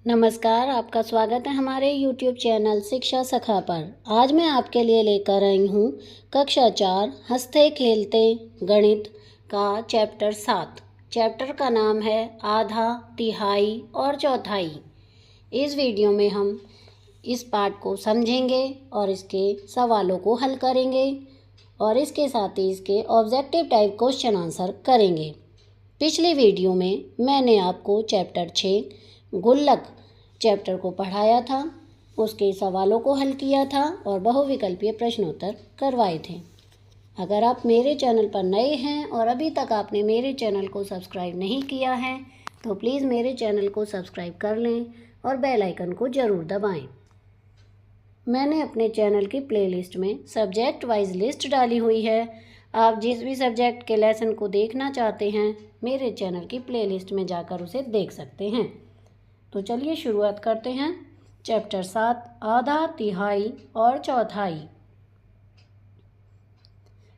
नमस्कार, आपका स्वागत है हमारे YouTube चैनल शिक्षा सखा पर। आज मैं आपके लिए लेकर आई हूँ कक्षा 4 हंसते खेलते गणित का चैप्टर 7। चैप्टर का नाम है आधा, तिहाई और चौथाई। इस वीडियो में हम इस पाठ को समझेंगे और इसके सवालों को हल करेंगे और इसके साथ ही इसके ऑब्जेक्टिव टाइप क्वेश्चन आंसर करेंगे। पिछली वीडियो में मैंने आपको चैप्टर 6 गुल्लक चैप्टर को पढ़ाया था, उसके सवालों को हल किया था और बहुविकल्पीय प्रश्नोत्तर करवाए थे। अगर आप मेरे चैनल पर नए हैं और अभी तक आपने मेरे चैनल को सब्सक्राइब नहीं किया है तो प्लीज़ मेरे चैनल को सब्सक्राइब कर लें और बेल आइकन को ज़रूर दबाएं। मैंने अपने चैनल की प्लेलिस्ट में सब्जेक्ट वाइज लिस्ट डाली हुई है। आप जिस भी सब्जेक्ट के लेसन को देखना चाहते हैं मेरे चैनल की प्लेलिस्ट में जाकर उसे देख सकते हैं। तो चलिए शुरुआत करते हैं। चैप्टर 7 आधा, तिहाई और चौथाई।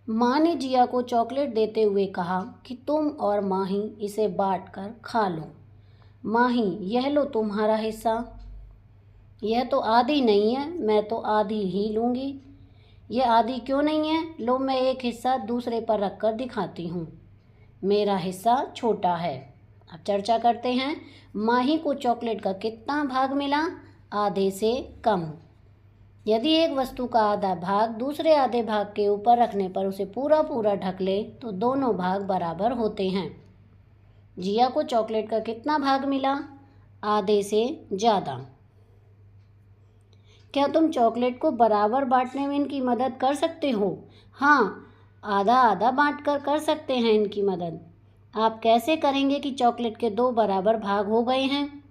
माँ ने जिया को चॉकलेट देते हुए कहा कि तुम और माही इसे बांट कर खा लो। माही, यह लो तुम्हारा हिस्सा। यह तो आधी नहीं है, मैं तो आधी ही लूँगी। यह आधी क्यों नहीं है? लो मैं एक हिस्सा दूसरे पर रख कर दिखाती हूँ। मेरा हिस्सा छोटा है। अब चर्चा करते हैं। माही को चॉकलेट का कितना भाग मिला? आधे से कम। यदि एक वस्तु का आधा भाग दूसरे आधे भाग के ऊपर रखने पर उसे पूरा पूरा ढक ले तो दोनों भाग बराबर होते हैं। जिया को चॉकलेट का कितना भाग मिला? आधे से ज़्यादा। क्या तुम चॉकलेट को बराबर बांटने में इनकी मदद कर सकते हो? हाँ, आधा आधा बांट कर सकते हैं इनकी मदद। आप कैसे करेंगे कि चॉकलेट के 2 बराबर भाग हो गए हैं?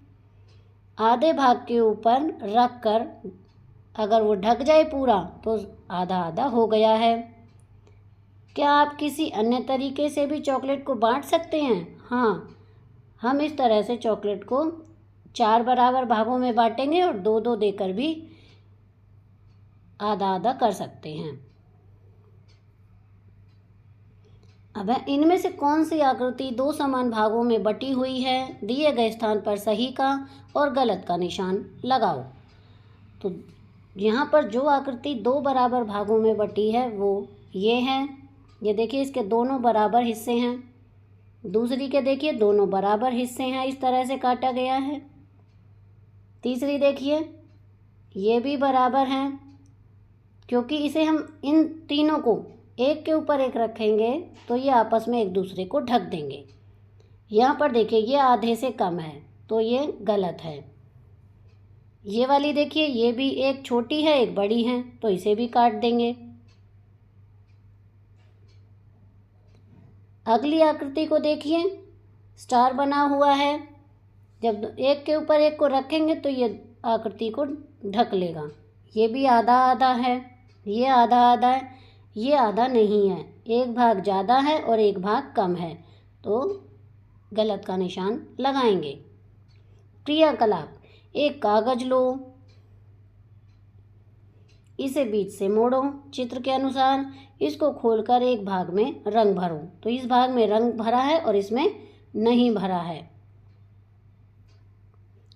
आधे भाग के ऊपर रख कर अगर वो ढक जाए पूरा तो आधा आधा हो गया है। क्या आप किसी अन्य तरीके से भी चॉकलेट को बांट सकते हैं? हाँ, हम इस तरह से चॉकलेट को 4 बराबर भागों में बांटेंगे और 2-2 देकर भी आधा आधा कर सकते हैं। अब इनमें से कौन सी आकृति 2 समान भागों में बटी हुई है? दिए गए स्थान पर सही का और गलत का निशान लगाओ। तो यहाँ पर जो आकृति 2 बराबर भागों में बटी है वो ये है। ये देखिए, इसके दोनों बराबर हिस्से हैं। दूसरी के देखिए, दोनों बराबर हिस्से हैं, इस तरह से काटा गया है। तीसरी देखिए, ये भी बराबर हैं। क्योंकि इसे हम इन तीनों को एक के ऊपर एक रखेंगे तो ये आपस में एक दूसरे को ढक देंगे। यहाँ पर देखिए, ये आधे से कम है तो ये गलत है। ये वाली देखिए, ये भी एक छोटी है एक बड़ी है तो इसे भी काट देंगे। अगली आकृति को देखिए, स्टार बना हुआ है। जब एक के ऊपर एक को रखेंगे तो ये आकृति को ढक लेगा। ये भी आधा आधा है, ये आधा आधा है, ये आधा नहीं है। एक भाग ज़्यादा है और एक भाग कम है तो गलत का निशान लगाएंगे। क्रियाकलाप, एक कागज लो, इसे बीच से मोड़ो चित्र के अनुसार, इसको खोलकर एक भाग में रंग भरो। तो इस भाग में रंग भरा है और इसमें नहीं भरा है।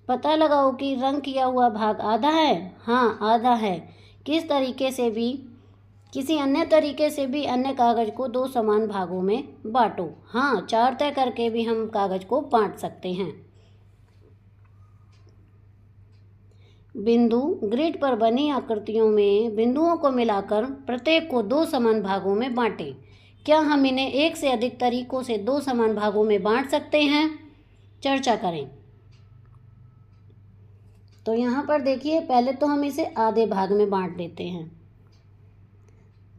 पता लगाओ कि रंग किया हुआ भाग आधा है। हाँ, आधा है। किस तरीके से भी, किसी अन्य तरीके से भी अन्य कागज को 2 समान भागों में बांटो। हाँ, 4 तय करके भी हम कागज को बांट सकते हैं। बिंदु, ग्रिड पर बनी आकृतियों में बिंदुओं को मिलाकर प्रत्येक को 2 समान भागों में बांटें। क्या हम इन्हें एक से अधिक तरीकों से 2 समान भागों में बांट सकते हैं? चर्चा करें। तो यहाँ पर देखिए, पहले तो हम इसे आधे भाग में बांट देते हैं।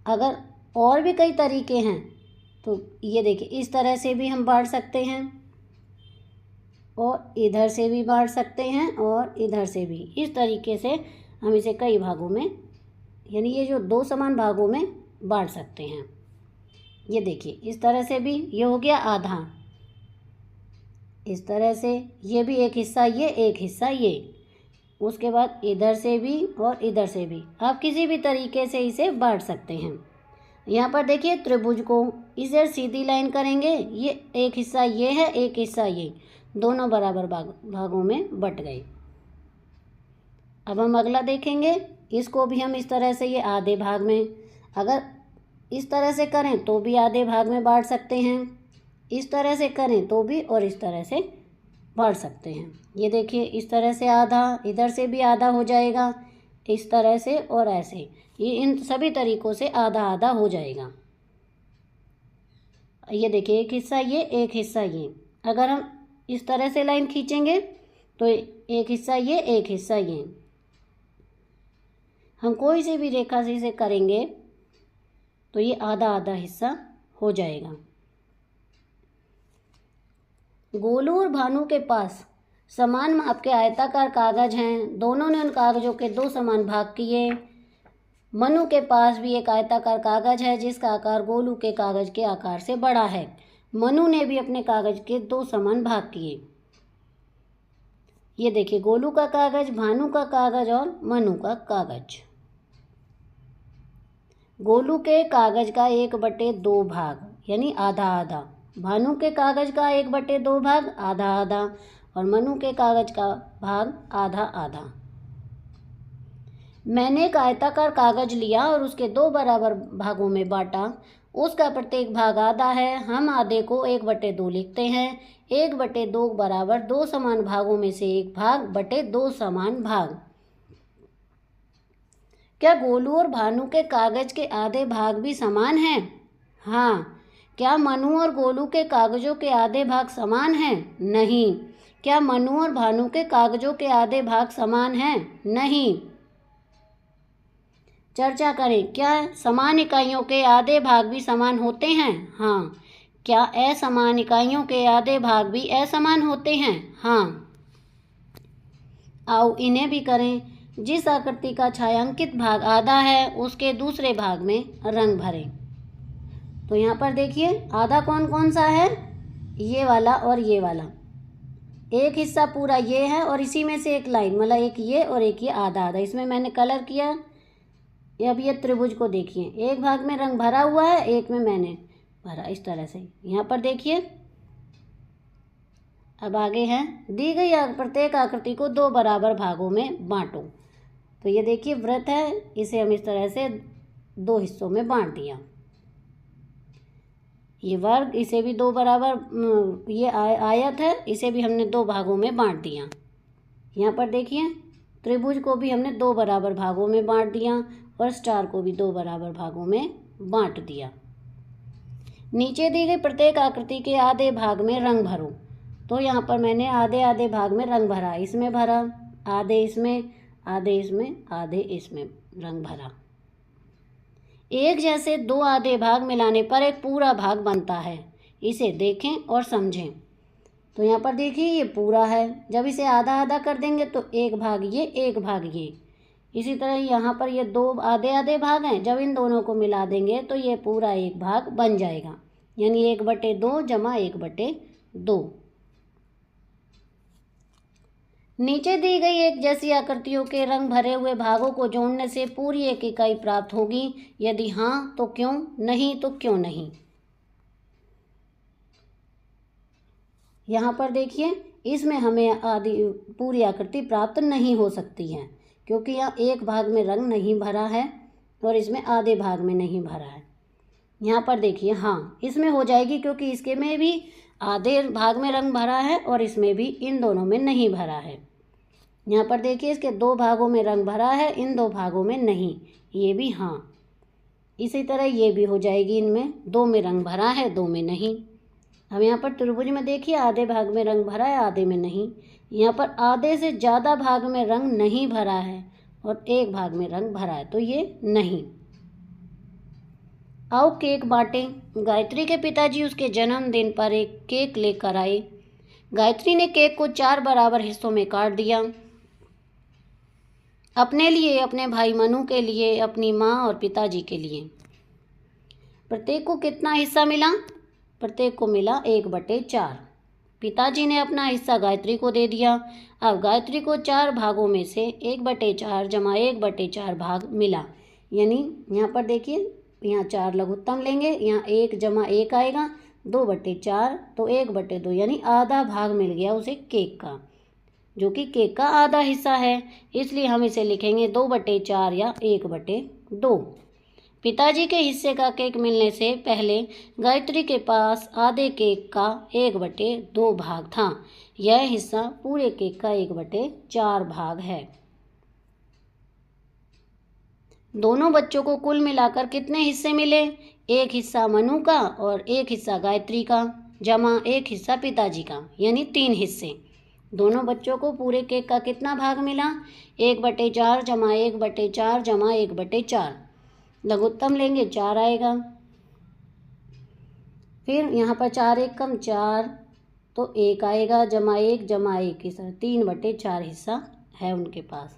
अगर और भी कई तरीके हैं तो ये देखिए, इस तरह से भी हम बांट सकते हैं और इधर से भी बांट सकते हैं और इधर से भी। इस तरीके से हम इसे कई भागों में, यानी ये जो 2 समान भागों में बांट सकते हैं। ये देखिए, इस तरह से भी ये हो गया आधा। इस तरह से ये भी एक हिस्सा ये, एक हिस्सा ये। उसके बाद इधर से भी और इधर से भी। आप किसी भी तरीके से इसे बांट सकते हैं। यहाँ पर देखिए, त्रिभुज को इसे सीधी लाइन करेंगे। ये एक हिस्सा ये है, एक हिस्सा ये, दोनों बराबर भागों में बट गए। अब हम अगला देखेंगे। इसको भी हम इस तरह से, ये आधे भाग में, अगर इस तरह से करें तो भी आधे भाग में बांट सकते हैं, इस तरह से करें तो भी, और इस तरह से बांट सकते हैं। ये देखिए, इस तरह से आधा, इधर से भी आधा हो जाएगा, इस तरह से और ऐसे, ये इन सभी तरीकों से आधा आधा हो जाएगा। ये देखिए, एक हिस्सा ये, एक हिस्सा ये। अगर हम इस तरह से लाइन खींचेंगे तो एक हिस्सा ये, एक हिस्सा ये। हम कोई सी भी रेखा से इसे करेंगे तो ये आधा आधा हिस्सा हो जाएगा। गोलू और भानु के पास समान माप के आयताकार कागज हैं। दोनों ने उन कागजों के 2 समान भाग किए। मनु के पास भी एक आयताकार कागज है जिसका आकार गोलू के कागज के आकार से बड़ा है। मनु ने भी अपने कागज के 2 समान भाग किए। ये देखिए, गोलू का कागज, भानु का कागज और मनु का कागज। गोलू के कागज का 1/2 भाग यानी आधा आधा, भानु के कागज का 1/2 भाग आधा आधा, और मनु के कागज का भाग आधा आधा। मैंने एक आयताकार कागज लिया और उसके 2 बराबर भागों में बांटा। उसका प्रत्येक भाग आधा है। हम आधे को 1/2 लिखते हैं। 1/2 बराबर 2 समान भागों में से एक भाग बटे 2 समान भाग। क्या गोलू और भानु के कागज के आधे भाग भी समान हैं? हाँ। क्या मनु और गोलू के कागजों के आधे भाग समान हैं? नहीं। क्या मनु और भानु के कागजों के आधे भाग समान हैं? नहीं। चर्चा करें। क्या समान इकाइयों के आधे भाग भी समान होते हैं? हाँ। क्या असमान इकाइयों के आधे भाग भी असमान होते हैं? हाँ। आओ इन्हें भी करें। जिस आकृति का छायांकित भाग आधा है उसके दूसरे भाग में रंग भरें। तो यहाँ पर देखिए, आधा कौन कौन सा है? ये वाला और ये वाला। एक हिस्सा पूरा ये है और इसी में से एक लाइन, मतलब एक ये और एक ये आधा आधा, इसमें मैंने कलर किया। अब ये त्रिभुज को देखिए, एक भाग में रंग भरा हुआ है, एक में मैंने भरा, इस तरह से। यहाँ पर देखिए, अब आगे है, दी गई प्रत्येक आकृति को 2 बराबर भागों में बांटो। तो ये देखिए वृत्त है, इसे हम इस तरह से 2 हिस्सों में बांट दिया। ये वर्ग, इसे भी 2 बराबर, ये आयत है, इसे भी हमने 2 भागों में बांट दिया। यहाँ पर देखिए, त्रिभुज को भी हमने 2 बराबर भागों में बांट दिया और स्टार को भी 2 बराबर भागों में बांट दिया। नीचे दी गई प्रत्येक आकृति के आधे भाग में रंग भरो। तो यहाँ पर मैंने आधे आधे भाग में रंग भरा, इसमें भरा, आधे इसमें, आधे इसमें, आधे इसमें रंग भरा। एक जैसे 2 आधे भाग मिलाने पर एक पूरा भाग बनता है। इसे देखें और समझें। तो यहाँ पर देखिए, ये पूरा है। जब इसे आधा आधा कर देंगे तो एक भाग ये, एक भाग ये। इसी तरह यहाँ पर ये 2 आधे आधे भाग हैं, जब इन दोनों को मिला देंगे तो ये पूरा एक भाग बन जाएगा, यानी 1/2 जमा 1/2। नीचे दी गई एक जैसी आकृतियों के रंग भरे हुए भागों को जोड़ने से पूरी एक इकाई प्राप्त होगी। यदि हाँ तो क्यों, नहीं तो क्यों नहीं। यहाँ पर देखिए, इसमें हमें आधी पूरी आकृति प्राप्त नहीं हो सकती है, क्योंकि यहाँ एक भाग में रंग नहीं भरा है और इसमें आधे भाग में नहीं भरा है। यहाँ पर देखिए, हाँ इसमें हो जाएगी, क्योंकि इसके में भी आधे भाग में रंग भरा है और इसमें भी, इन दोनों में नहीं भरा है। यहाँ पर देखिए, इसके 2 भागों में रंग भरा है, इन 2 भागों में नहीं, ये भी हाँ। इसी तरह ये भी हो जाएगी, इनमें 2 में रंग भरा है, 2 में नहीं। अब यहाँ पर त्रिभुज में देखिए, आधे भाग में रंग भरा है, आधे में नहीं। यहाँ पर आधे से ज़्यादा भाग में रंग नहीं भरा है और एक भाग में रंग भरा है, तो ये नहीं। आओ केक बांटें। गायत्री के पिताजी उसके जन्मदिन पर एक केक लेकर आए। गायत्री ने केक को 4 बराबर हिस्सों में काट दिया। अपने लिए, अपने भाई मनु के लिए, अपनी माँ और पिताजी के लिए। प्रत्येक को कितना हिस्सा मिला? प्रत्येक को मिला 1/4। पिताजी ने अपना हिस्सा गायत्री को दे दिया। अब गायत्री को 4 भागों में से 1/4 जमा 1/4 भाग मिला, यानी यहाँ पर देखिए, यहाँ 4 लघुत्तम लेंगे, यहाँ 1 जमा 1 आएगा, 2/4, तो 1/2, यानी आधा भाग मिल गया उसे केक का। जो कि केक का आधा हिस्सा है, इसलिए हम इसे लिखेंगे 2/4 या 1/2। पिताजी के हिस्से का केक मिलने से पहले गायत्री के पास आधे केक का 1/2 भाग था। यह हिस्सा पूरे केक का 1/4 भाग है। दोनों बच्चों को कुल मिलाकर कितने हिस्से मिले? एक हिस्सा मनु का और एक हिस्सा गायत्री का, जमा एक हिस्सा पिताजी का, यानी 3 हिस्से। दोनों बच्चों को पूरे केक का कितना भाग मिला? 1/4 जमा 1/4 जमा 1/4। लघुत्तम लेंगे 4 आएगा। फिर यहाँ पर 4 एक कम 4, तो 1 आएगा, जमा 1 हिस्सा, 3/4 हिस्सा है उनके पास।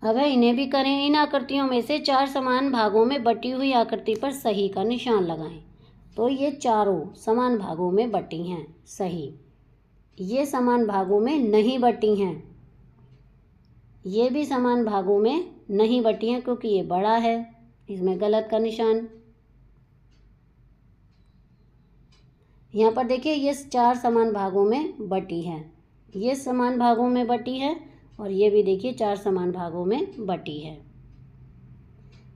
अब इन्हें भी करें। इन आकृतियों में से 4 समान भागों में बटी हुई आकृति पर सही का निशान लगाएं। तो ये चारों समान भागों में बटी हैं, सही। ये समान भागों में नहीं बटी हैं, ये भी समान भागों में नहीं बटी हैं क्योंकि ये बड़ा है, इसमें गलत का निशान। यहाँ पर देखिए ये 4 समान भागों में बटी है, ये समान भागों में बटी है और ये भी देखिए 4 समान भागों में बटी है।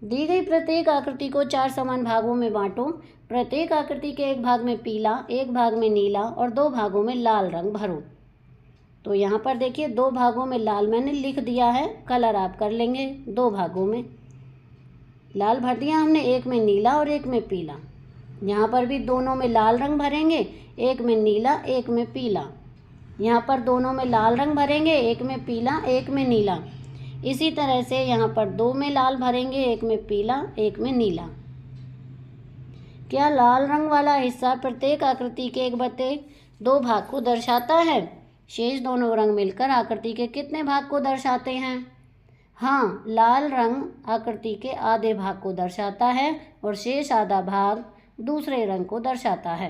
दी गई प्रत्येक आकृति को 4 समान भागों में बांटो। प्रत्येक आकृति के एक भाग में पीला, एक भाग में नीला और 2 भागों में लाल रंग भरो। तो यहाँ पर देखिए 2 भागों में लाल मैंने लिख दिया है, कलर आप कर लेंगे। 2 भागों में लाल भर दिया हमने, एक में नीला और एक में पीला। यहाँ पर भी दोनों में लाल रंग भरेंगे, एक में नीला एक में पीला। यहाँ पर दोनों में लाल रंग भरेंगे, एक में पीला एक में नीला। इसी तरह से यहाँ पर 2 में लाल भरेंगे, एक में पीला एक में नीला। क्या लाल रंग वाला हिस्सा प्रत्येक आकृति के 1/2 भाग को दर्शाता है? शेष दोनों रंग मिलकर आकृति के कितने भाग को दर्शाते हैं? हाँ, लाल रंग आकृति के आधे भाग को दर्शाता है और शेष आधा भाग दूसरे रंग को दर्शाता है।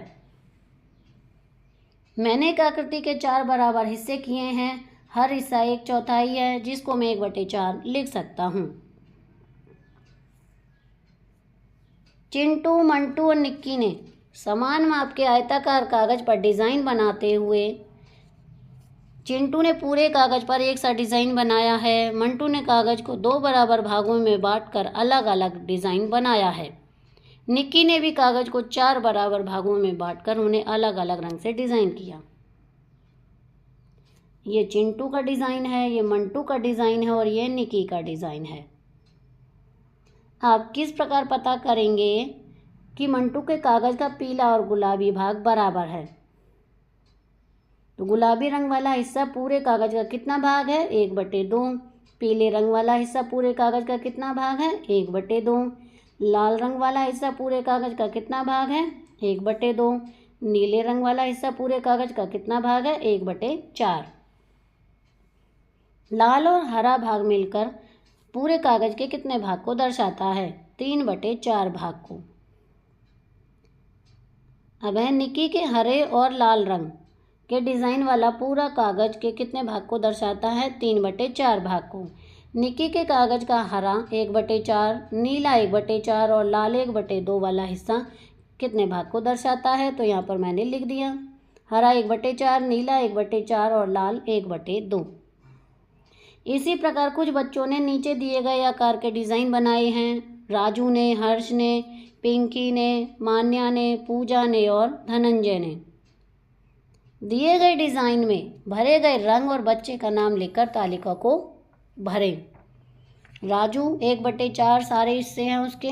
मैंने एक आकृति के 4 बराबर हिस्से किए हैं। हर हिस्सा 1/4 है, जिसको मैं 1/4 लिख सकता हूँ। चिंटू, मंटू और निक्की ने समान माप के आयताकार कागज पर डिजाइन बनाते हुए, चिंटू ने पूरे कागज पर एक सा डिजाइन बनाया है। मंटू ने कागज को 2 बराबर भागों में बांटकर अलग अलग डिजाइन बनाया है। निक्की ने भी कागज को 4 बराबर भागों में बांटकर उन्हें अलग अलग रंग से डिजाइन किया। ये चिंटू का डिजाइन है, ये मंटू का डिजाइन है और ये निक्की का डिजाइन है। आप किस प्रकार पता करेंगे कि मंटू के कागज का पीला और गुलाबी भाग बराबर है? तो गुलाबी रंग वाला हिस्सा पूरे कागज का कितना भाग है? 1/2। पीले रंग वाला हिस्सा पूरे कागज का कितना भाग है? 1/2। लाल रंग वाला हिस्सा पूरे कागज का कितना भाग है? 1/2। नीले रंग वाला हिस्सा पूरे कागज का कितना भाग है? 1/4। लाल और हरा भाग मिलकर पूरे कागज के कितने भाग को दर्शाता है? 3/4 भाग को। अब है निक्की के हरे और लाल रंग के डिज़ाइन वाला पूरा कागज के कितने भाग को दर्शाता है? 3/4 भाग को। निक्की के कागज का हरा 1/4, नीला 1/4 और लाल 1/2 वाला हिस्सा कितने भाग को दर्शाता है? तो यहाँ पर मैंने लिख दिया, हरा 1/4, नीला 1/4 और लाल 1/2। इसी प्रकार कुछ बच्चों ने नीचे दिए गए आकार के डिज़ाइन बनाए हैं। राजू ने, हर्ष ने, पिंकी ने, मान्या ने, पूजा ने और धनंजय ने। दिए गए डिज़ाइन में भरे गए रंग और बच्चे का नाम लिखकर तालिका को भरें। राजू 1/4 सारे हिस्से हैं उसके,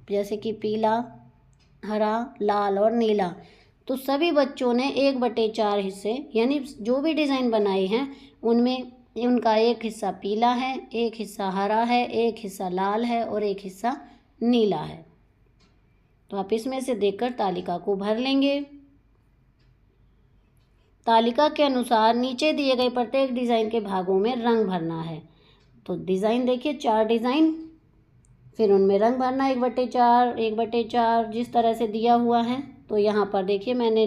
जैसे कि पीला, हरा, लाल और नीला। तो सभी बच्चों ने 1/4 हिस्से, यानी जो भी डिज़ाइन बनाए हैं उनमें उनका एक हिस्सा पीला है, एक हिस्सा हरा है, एक हिस्सा लाल है और एक हिस्सा नीला है। तो आप इसमें से देखकर तालिका को भर लेंगे। तालिका के अनुसार नीचे दिए गए प्रत्येक डिज़ाइन के भागों में रंग भरना है। तो डिज़ाइन देखिए 4 डिज़ाइन, फिर उनमें रंग भरना 1/4 1/4 जिस तरह से दिया हुआ है। तो यहाँ पर देखिए मैंने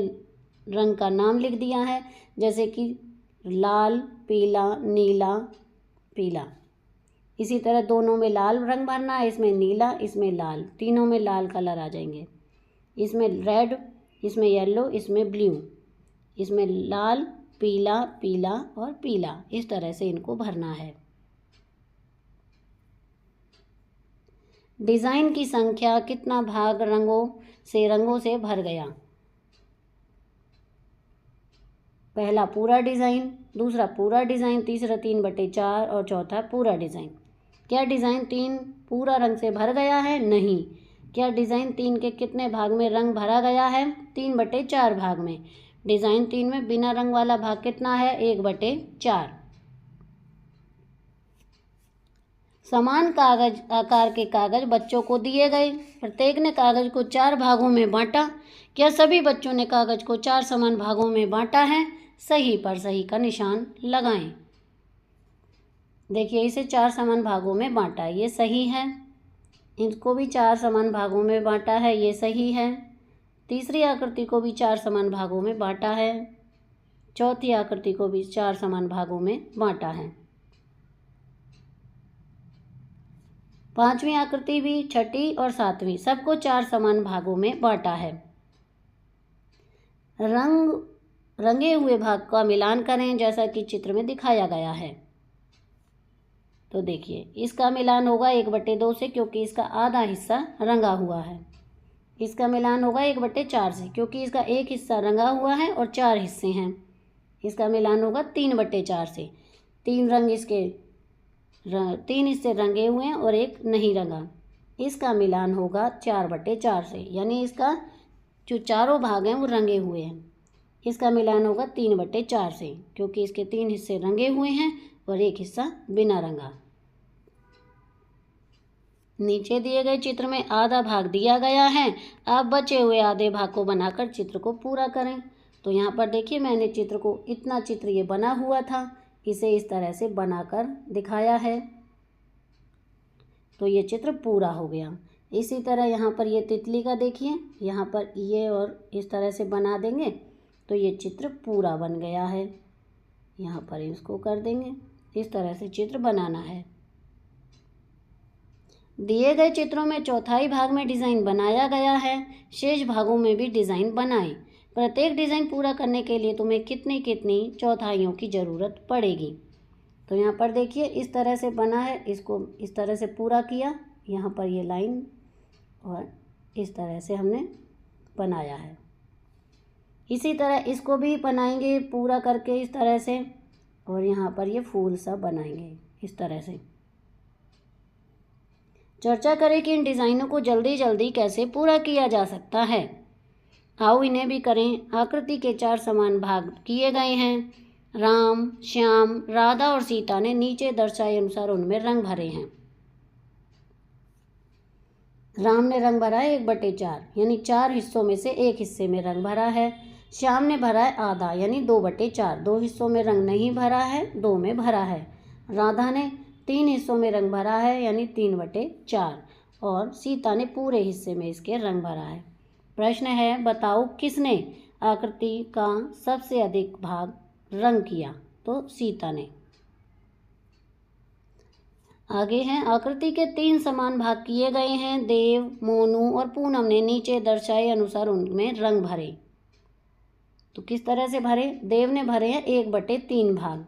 रंग का नाम लिख दिया है, जैसे कि लाल, पीला, नीला, पीला। इसी तरह दोनों में लाल रंग भरना है, इसमें नीला, इसमें लाल, तीनों में लाल कलर आ जाएंगे। इसमें रेड, इसमें येलो, इसमें ब्लू, इसमें लाल, पीला, पीला और पीला, इस तरह से इनको भरना है। डिज़ाइन की संख्या, कितना भाग रंगों से भर गया। पहला पूरा डिज़ाइन, दूसरा पूरा डिज़ाइन, तीसरा 3/4 और चौथा पूरा डिज़ाइन। क्या डिज़ाइन 3 पूरा रंग से भर गया है? नहीं। क्या डिज़ाइन 3 के कितने भाग में रंग भरा गया है? 3/4 भाग में। डिज़ाइन 3 में बिना रंग वाला भाग कितना है? 1/4। समान कागज आकार के कागज बच्चों को दिए गए। प्रत्येक ने कागज को 4 भागों में बांटा। क्या सभी बच्चों ने कागज को 4 समान भागों में बांटा है? सही पर सही का निशान लगाएं। देखिए, इसे 4 समान भागों में बांटा, ये सही है। इनको भी 4 समान भागों में बांटा है, ये सही है। तीसरी आकृति को भी 4 समान भागों में बांटा है। चौथी आकृति को भी 4 समान भागों में बांटा है। पांचवी आकृति भी, छठी और सातवीं, सबको 4 समान भागों में बांटा है। रंगे हुए भाग का मिलान करें जैसा कि चित्र में दिखाया गया है। तो देखिए, इसका मिलान होगा 1/2 से, क्योंकि इसका आधा हिस्सा रंगा हुआ है। इसका मिलान होगा 1/4 से, क्योंकि इसका एक हिस्सा रंगा हुआ है और 4 हिस्से हैं। इसका मिलान होगा 3/4 से। 3 हिस्से रंगे हुए हैं और एक नहीं रंगा। इसका मिलान होगा 4/4 से, यानी इसका जो चारों भाग हैं वो रंगे हुए हैं। इसका मिलान होगा 3/4 से, क्योंकि इसके 3 हिस्से रंगे हुए हैं और एक हिस्सा बिना रंगा। नीचे दिए गए चित्र में आधा भाग दिया गया है। आप बचे हुए आधे भाग को बनाकर चित्र को पूरा करें। तो यहाँ पर देखिए, मैंने चित्र को, इतना चित्र ये बना हुआ था, इसे इस तरह से बनाकर दिखाया है। तो ये चित्र पूरा हो गया। इसी तरह यहाँ पर ये तितली का देखिए, यहाँ पर ये और इस तरह से बना देंगे तो ये चित्र पूरा बन गया है। यहाँ पर इसको कर देंगे, इस तरह से चित्र बनाना है। दिए गए चित्रों में चौथाई भाग में डिज़ाइन बनाया गया है। शेष भागों में भी डिज़ाइन बनाएं। प्रत्येक डिज़ाइन पूरा करने के लिए तुम्हें कितनी कितनी चौथाइयों की ज़रूरत पड़ेगी। तो यहाँ पर देखिए, इस तरह से बना है, इसको इस तरह से पूरा किया। यहाँ पर ये लाइन और इस तरह से हमने बनाया है। इसी तरह इसको भी बनाएंगे पूरा करके इस तरह से, और यहाँ पर ये फूल सा बनाएंगे इस तरह से। चर्चा करें कि इन डिज़ाइनों को जल्दी जल्दी कैसे पूरा किया जा सकता है। आओ इन्हें भी करें। आकृति के 4 समान भाग किए गए हैं। राम, श्याम, राधा और सीता ने नीचे दर्शाए अनुसार उनमें रंग भरे हैं। राम ने रंग भरा है 1/4, यानी 4 हिस्सों में से एक हिस्से में रंग भरा है। श्याम ने भरा है आधा, यानी 2/4, 2 हिस्सों में रंग नहीं भरा है, 2 में भरा है। राधा ने 3 हिस्सों में रंग भरा है, यानी 3/4, और सीता ने पूरे हिस्से में इसके रंग भरा है। प्रश्न है, बताओ किसने आकृति का सबसे अधिक भाग रंग किया? तो सीता ने। आगे हैं, आकृति के 3 समान भाग किए गए हैं। देव, मोनू और पूनम ने नीचे दर्शाए अनुसार उनमें रंग भरे। तो किस तरह से भरे? देव ने भरे हैं 1/3 भाग,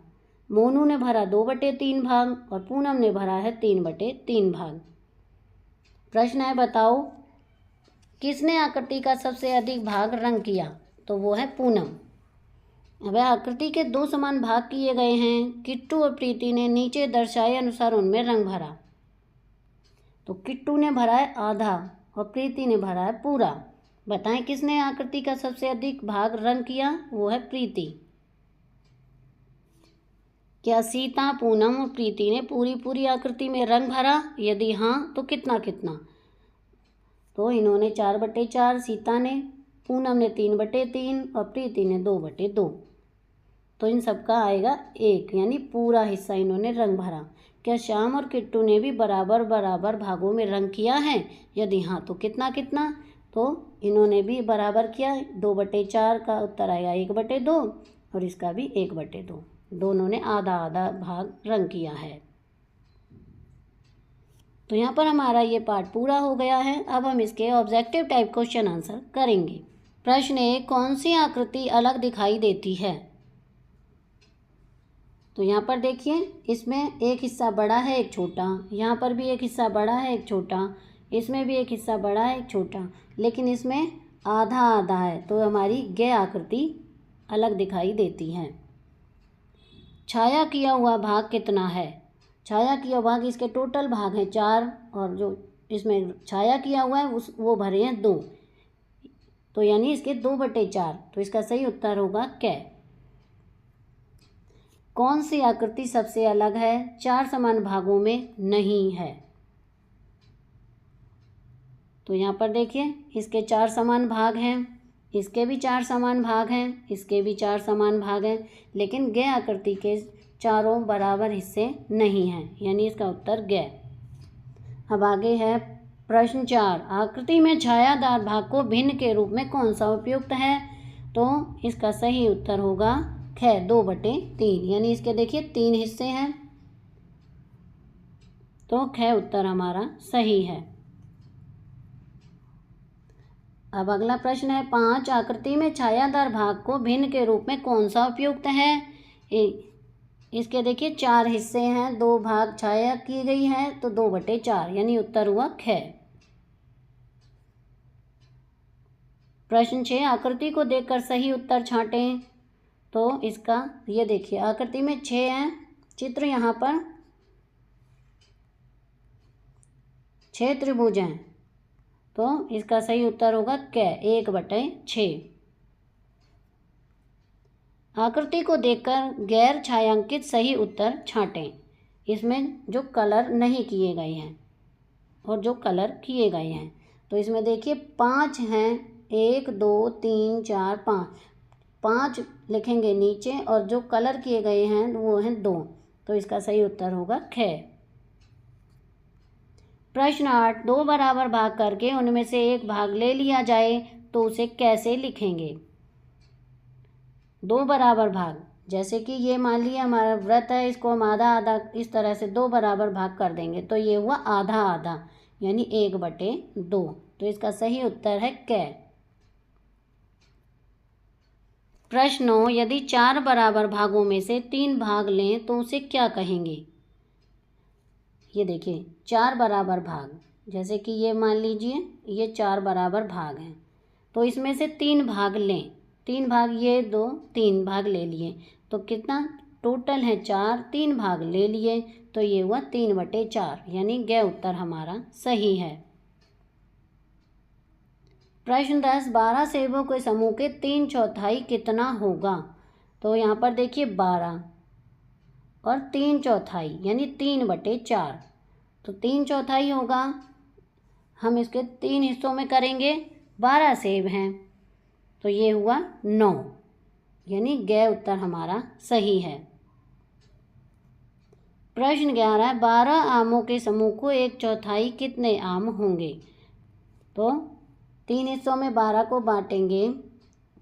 मोनू ने भरा 2/3 भाग और पूनम ने भरा है 3/3 भाग। प्रश्न है, बताओ किसने आकृति का सबसे अधिक भाग रंग किया? तो वो है पूनम। अब आकृति के 2 समान भाग किए गए हैं। किट्टू और प्रीति ने नीचे दर्शाए अनुसार उनमें रंग भरा। तो किट्टू ने भरा है आधा और प्रीति ने भरा है पूरा। बताएं किसने आकृति का सबसे अधिक भाग रंग किया? वो है प्रीति। क्या सीता, पूनम और प्रीति ने पूरी आकृति में रंग भरा? यदि हाँ, तो कितना कितना? तो इन्होंने 4/4, सीता ने, पूनम ने 3/3 और प्रीति ने 2/2। तो इन सबका आएगा 1, यानी पूरा हिस्सा इन्होंने रंग भरा। क्या श्याम और किट्टू ने भी बराबर बराबर भागों में रंग किया है? यदि हाँ, तो कितना कितना? तो इन्होंने भी बराबर किया। 2/4 का उत्तर आएगा 1/2 और इसका भी 1/2। दोनों ने आधा आधा भाग रंग किया है। तो यहाँ पर हमारा ये पार्ट पूरा हो गया है। अब हम इसके ऑब्जेक्टिव टाइप क्वेश्चन आंसर करेंगे। प्रश्न 1, कौन सी आकृति अलग दिखाई देती है? तो यहाँ पर देखिए, इसमें एक हिस्सा बड़ा है एक छोटा, यहाँ पर भी एक हिस्सा बड़ा है एक छोटा, इसमें भी एक हिस्सा बड़ा है एक छोटा, लेकिन इसमें आधा आधा है, तो हमारी गे आकृति अलग दिखाई देती है। छाया किया हुआ भाग कितना है? छाया किया भाग, इसके टोटल भाग हैं 4 और जो इसमें छाया किया हुआ है वो भरे हैं 2, तो यानी इसके 2/4, तो इसका सही उत्तर होगा कै। कौन सी आकृति सबसे अलग है, 4 समान भागों में नहीं है? तो यहाँ पर देखिए, इसके 4 समान भाग हैं, इसके भी 4 समान भाग हैं, इसके भी 4 समान भाग हैं, लेकिन गे आकृति के चारों बराबर हिस्से नहीं हैं, यानी इसका उत्तर गे। अब आगे है प्रश्न 4, आकृति में छायादार भाग को भिन्न के रूप में कौन सा उपयुक्त है? तो इसका सही उत्तर होगा ख 2/3, यानी इसके देखिए 3 हिस्से हैं, तो ख उत्तर हमारा सही है। अब अगला प्रश्न है 5, आकृति में छायादार भाग को भिन्न के रूप में कौन सा उपयुक्त है? इसके देखिए 4 हिस्से हैं, 2 भाग छाया की गई है, तो 2/4, यानी उत्तर हुआ ख। प्रश्न 6, आकृति को देखकर सही उत्तर छांटें। तो इसका ये देखिए, आकृति में 6 हैं चित्र, यहाँ पर 6 त्रिभुज हैं, तो इसका सही उत्तर होगा कै 1/6। आकृति को देखकर गैर छायांकित सही उत्तर छांटें। इसमें जो कलर नहीं किए गए हैं और जो कलर किए गए हैं, तो इसमें देखिए 5 हैं, 1 2 3 4 5, 5 लिखेंगे नीचे, और जो कलर किए गए हैं वो हैं 2, तो इसका सही उत्तर होगा ख। प्रश्न 8, 2 बराबर भाग करके उनमें से एक भाग ले लिया जाए तो उसे कैसे लिखेंगे? 2 बराबर भाग, जैसे कि ये मान लिया हमारा व्रत है, इसको हम आधा आधा इस तरह से 2 बराबर भाग कर देंगे, तो ये हुआ आधा आधा, यानी 1/2, तो इसका सही उत्तर है कै। प्रश्न 9, यदि 4 बराबर भागों में से 3 भाग लें तो उसे क्या कहेंगे? ये देखिए 4 बराबर भाग, जैसे कि ये मान लीजिए ये 4 बराबर भाग हैं, तो इसमें से 3 भाग लें, 3 भाग ये 2, 3 भाग ले लिए, तो कितना टोटल है 4, 3 भाग ले लिए, तो ये हुआ 3/4, यानी ग उत्तर हमारा सही है। प्रश्न 10, 12 सेबों के समूह के 3/4 कितना होगा? तो यहाँ पर देखिए 12 और 3/4, यानी 3/4, तो 3/4 होगा। हम इसके 3 हिस्सों में करेंगे, 12 सेब हैं, तो ये हुआ 9, यानी ग उत्तर हमारा सही है। प्रश्न 11, 12 आमों के समूह को 1/4 कितने आम होंगे? तो 3 हिस्सों में 12 को बांटेंगे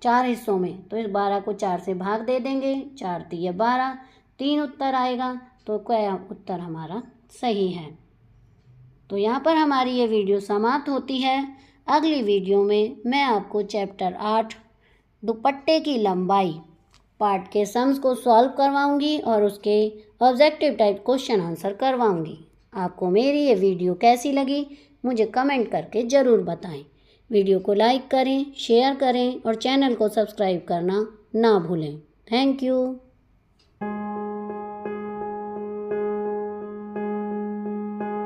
4 हिस्सों में, तो इस 12 को 4 से भाग दे देंगे, 4 3 12, 3 उत्तर आएगा, तो क्या उत्तर हमारा सही है। तो यहाँ पर हमारी ये वीडियो समाप्त होती है। अगली वीडियो में मैं आपको चैप्टर 8 दुपट्टे की लंबाई पार्ट के सम्स को सॉल्व करवाऊंगी और उसके ऑब्जेक्टिव टाइप क्वेश्चन आंसर करवाऊंगी। आपको मेरी ये वीडियो कैसी लगी मुझे कमेंट करके ज़रूर बताएं। वीडियो को लाइक करें, शेयर करें और चैनल को सब्सक्राइब करना ना भूलें। Thank you.